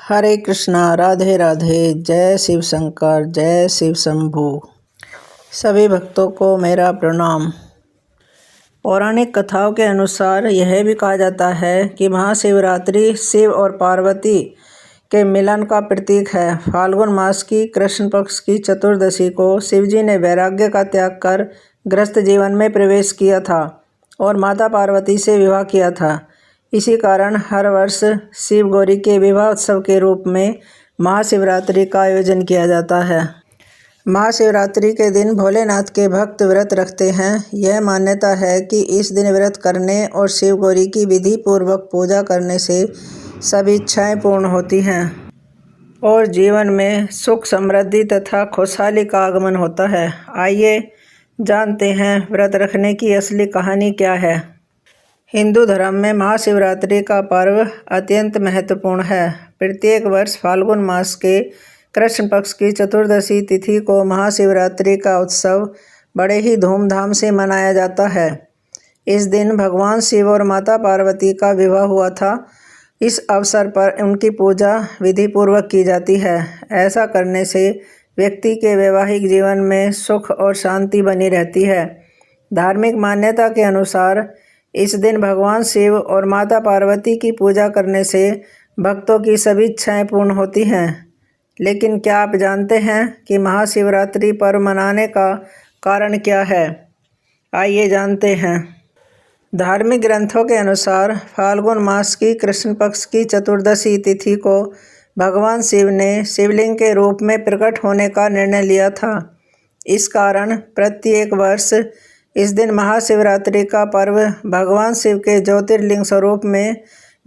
हरे कृष्णा, राधे राधे, जय शिव शंकर, जय शिव शंभू। सभी भक्तों को मेरा प्रणाम। पौराणिक कथाओं के अनुसार यह भी कहा जाता है कि महाशिवरात्रि शिव और पार्वती के मिलन का प्रतीक है। फाल्गुन मास की कृष्ण पक्ष की चतुर्दशी को शिवजी ने वैराग्य का त्याग कर गृहस्थ जीवन में प्रवेश किया था और माता पार्वती से विवाह किया था। इसी कारण हर वर्ष शिव गौरी के विवाह उत्सव के रूप में महाशिवरात्रि का आयोजन किया जाता है। महाशिवरात्रि के दिन भोलेनाथ के भक्त व्रत रखते हैं। यह मान्यता है कि इस दिन व्रत करने और शिव गौरी की विधि पूर्वक पूजा करने से सभी इच्छाएं पूर्ण होती हैं और जीवन में सुख समृद्धि तथा खुशहाली का आगमन होता है। आइए जानते हैं व्रत रखने की असली कहानी क्या है। हिंदू धर्म में महाशिवरात्रि का पर्व अत्यंत महत्वपूर्ण है। प्रत्येक वर्ष फाल्गुन मास के कृष्ण पक्ष की चतुर्दशी तिथि को महाशिवरात्रि का उत्सव बड़े ही धूमधाम से मनाया जाता है। इस दिन भगवान शिव और माता पार्वती का विवाह हुआ था। इस अवसर पर उनकी पूजा विधि पूर्वक की जाती है। ऐसा करने से व्यक्ति के वैवाहिक जीवन में सुख और शांति बनी रहती है। धार्मिक मान्यता के अनुसार इस दिन भगवान शिव और माता पार्वती की पूजा करने से भक्तों की सभी इच्छाएं पूर्ण होती हैं। लेकिन क्या आप जानते हैं कि महाशिवरात्रि पर्व मनाने का कारण क्या है? आइए जानते हैं। धार्मिक ग्रंथों के अनुसार फाल्गुन मास की कृष्ण पक्ष की चतुर्दशी तिथि को भगवान शिव ने शिवलिंग के रूप में प्रकट होने का निर्णय लिया था। इस कारण प्रत्येक वर्ष इस दिन महाशिवरात्रि का पर्व भगवान शिव के ज्योतिर्लिंग स्वरूप में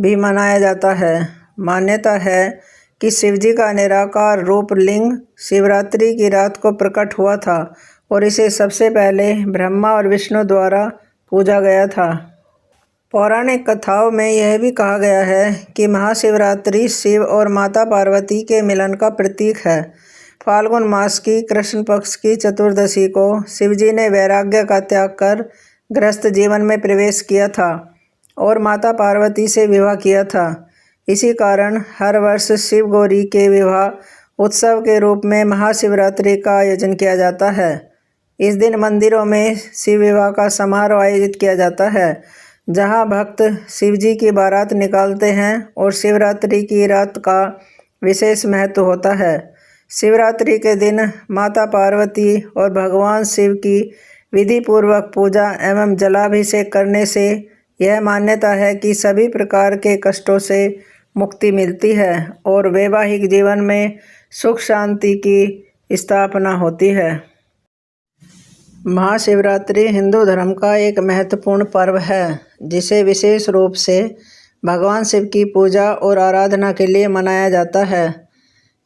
भी मनाया जाता है। मान्यता है कि शिवजी का निराकार रूप लिंग शिवरात्रि की रात को प्रकट हुआ था और इसे सबसे पहले ब्रह्मा और विष्णु द्वारा पूजा गया था। पौराणिक कथाओं में यह भी कहा गया है कि महाशिवरात्रि शिव और माता पार्वती के मिलन का प्रतीक है। फाल्गुन मास की कृष्ण पक्ष की चतुर्दशी को शिवजी ने वैराग्य का त्याग कर गृहस्थ जीवन में प्रवेश किया था और माता पार्वती से विवाह किया था। इसी कारण हर वर्ष शिव गौरी के विवाह उत्सव के रूप में महाशिवरात्रि का आयोजन किया जाता है। इस दिन मंदिरों में शिव विवाह का समारोह आयोजित किया जाता है, जहां भक्त शिवजी की बारात निकालते हैं और शिवरात्रि की रात का विशेष महत्व होता है। शिवरात्रि के दिन माता पार्वती और भगवान शिव की विधि पूर्वक पूजा एवं जलाभिषेक करने से यह मान्यता है कि सभी प्रकार के कष्टों से मुक्ति मिलती है और वैवाहिक जीवन में सुख शांति की स्थापना होती है। महाशिवरात्रि हिंदू धर्म का एक महत्वपूर्ण पर्व है, जिसे विशेष रूप से भगवान शिव की पूजा और आराधना के लिए मनाया जाता है।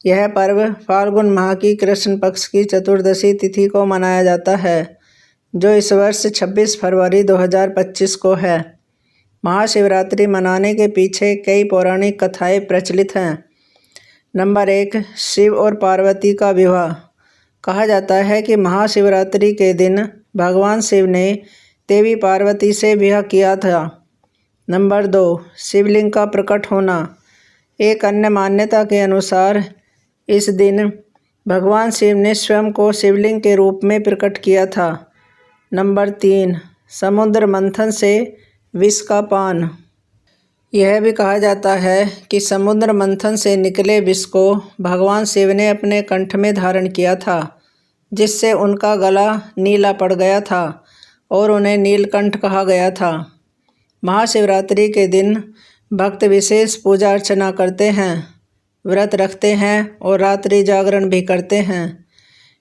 यह पर्व फाल्गुन माह की कृष्ण पक्ष की चतुर्दशी तिथि को मनाया जाता है, जो इस वर्ष 26 फरवरी 2025 को है। महाशिवरात्रि मनाने के पीछे कई पौराणिक कथाएं प्रचलित हैं। नंबर 1, शिव और पार्वती का विवाह। कहा जाता है कि महाशिवरात्रि के दिन भगवान शिव ने देवी पार्वती से विवाह किया था। नंबर 2, शिवलिंग का प्रकट होना। एक अन्य मान्यता के अनुसार इस दिन भगवान शिव ने स्वयं को शिवलिंग के रूप में प्रकट किया था। नंबर 3, समुद्र मंथन से विष का पान। यह भी कहा जाता है कि समुद्र मंथन से निकले विष को भगवान शिव ने अपने कंठ में धारण किया था, जिससे उनका गला नीला पड़ गया था और उन्हें नीलकंठ कहा गया था। महाशिवरात्रि के दिन भक्त विशेष पूजा अर्चना करते हैं, व्रत रखते हैं और रात्रि जागरण भी करते हैं।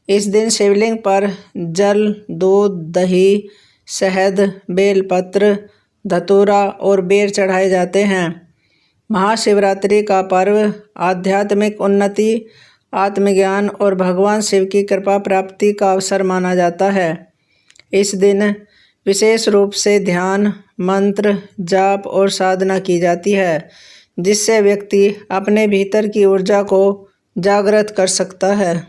इस दिन शिवलिंग पर जल, दूध, दही, शहद, बेलपत्र, धतूरा और बेर चढ़ाए जाते हैं। महाशिवरात्रि का पर्व आध्यात्मिक उन्नति, आत्मज्ञान और भगवान शिव की कृपा प्राप्ति का अवसर माना जाता है। इस दिन विशेष रूप से ध्यान, मंत्र, जाप और साधना की जाती है, जिससे व्यक्ति अपने भीतर की ऊर्जा को जागृत कर सकता है।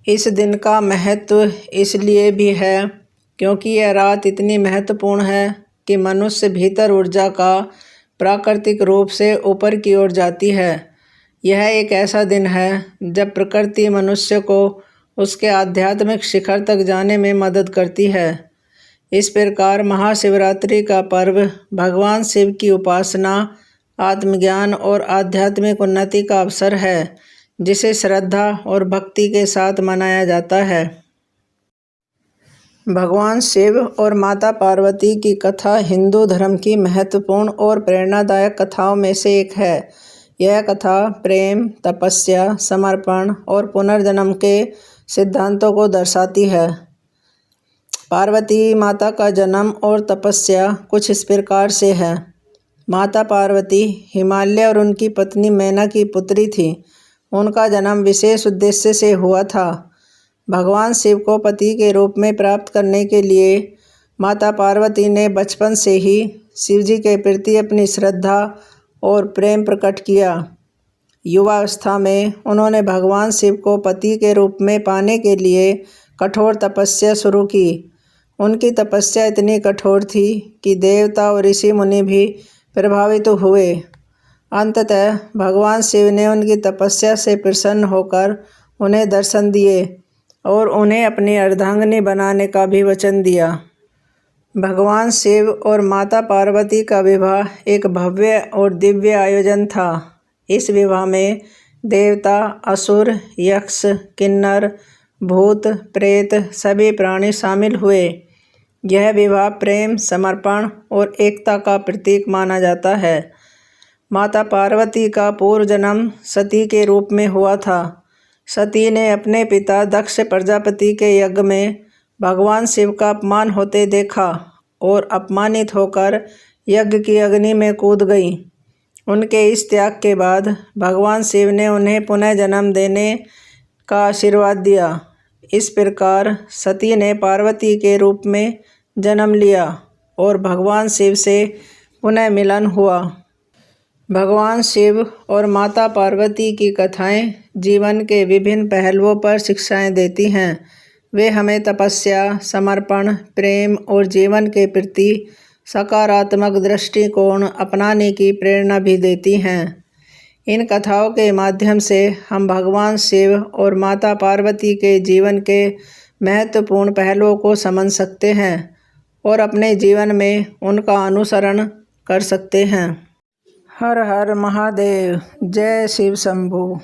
इस दिन का महत्व इसलिए भी है क्योंकि यह रात इतनी महत्वपूर्ण है कि मनुष्य भीतर ऊर्जा का प्राकृतिक रूप से ऊपर की ओर जाती है। यह एक ऐसा दिन है जब प्रकृति मनुष्य को उसके आध्यात्मिक शिखर तक जाने में मदद करती है। इस प्रकार महाशिवरात्रि का पर्व भगवान शिव की उपासना, आत्मज्ञान और आध्यात्मिक उन्नति का अवसर है, जिसे श्रद्धा और भक्ति के साथ मनाया जाता है। भगवान शिव और माता पार्वती की कथा हिंदू धर्म की महत्वपूर्ण और प्रेरणादायक कथाओं में से एक है। यह कथा प्रेम, तपस्या, समर्पण और पुनर्जन्म के सिद्धांतों को दर्शाती है। पार्वती माता का जन्म और तपस्या कुछ इस प्रकार से है। माता पार्वती हिमालय और उनकी पत्नी मैना की पुत्री थी। उनका जन्म विशेष उद्देश्य से हुआ था। भगवान शिव को पति के रूप में प्राप्त करने के लिए माता पार्वती ने बचपन से ही शिवजी के प्रति अपनी श्रद्धा और प्रेम प्रकट किया। युवावस्था में उन्होंने भगवान शिव को पति के रूप में पाने के लिए कठोर तपस्या शुरू की। उनकी तपस्या इतनी कठोर थी कि देवता और ऋषि मुनि भी प्रभावित हुए। अंततः भगवान शिव ने उनकी तपस्या से प्रसन्न होकर उन्हें दर्शन दिए और उन्हें अपनी अर्धांगिनी बनाने का भी वचन दिया। भगवान शिव और माता पार्वती का विवाह एक भव्य और दिव्य आयोजन था। इस विवाह में देवता, असुर, यक्ष, किन्नर, भूत, प्रेत सभी प्राणी शामिल हुए। यह विवाह प्रेम, समर्पण और एकता का प्रतीक माना जाता है। माता पार्वती का पूर्व जन्म सती के रूप में हुआ था। सती ने अपने पिता दक्ष प्रजापति के यज्ञ में भगवान शिव का अपमान होते देखा और अपमानित होकर यज्ञ की अग्नि में कूद गई। उनके इस त्याग के बाद भगवान शिव ने उन्हें पुनः जन्म देने का आशीर्वाद दिया। इस प्रकार सती ने पार्वती के रूप में जन्म लिया और भगवान शिव से पुनः मिलन हुआ। भगवान शिव और माता पार्वती की कथाएं जीवन के विभिन्न पहलुओं पर शिक्षाएं देती हैं। वे हमें तपस्या, समर्पण, प्रेम और जीवन के प्रति सकारात्मक दृष्टिकोण अपनाने की प्रेरणा भी देती हैं। इन कथाओं के माध्यम से हम भगवान शिव और माता पार्वती के जीवन के महत्वपूर्ण पहलुओं को समझ सकते हैं और अपने जीवन में उनका अनुसरण कर सकते हैं। हर हर महादेव। जय शिव शंभू।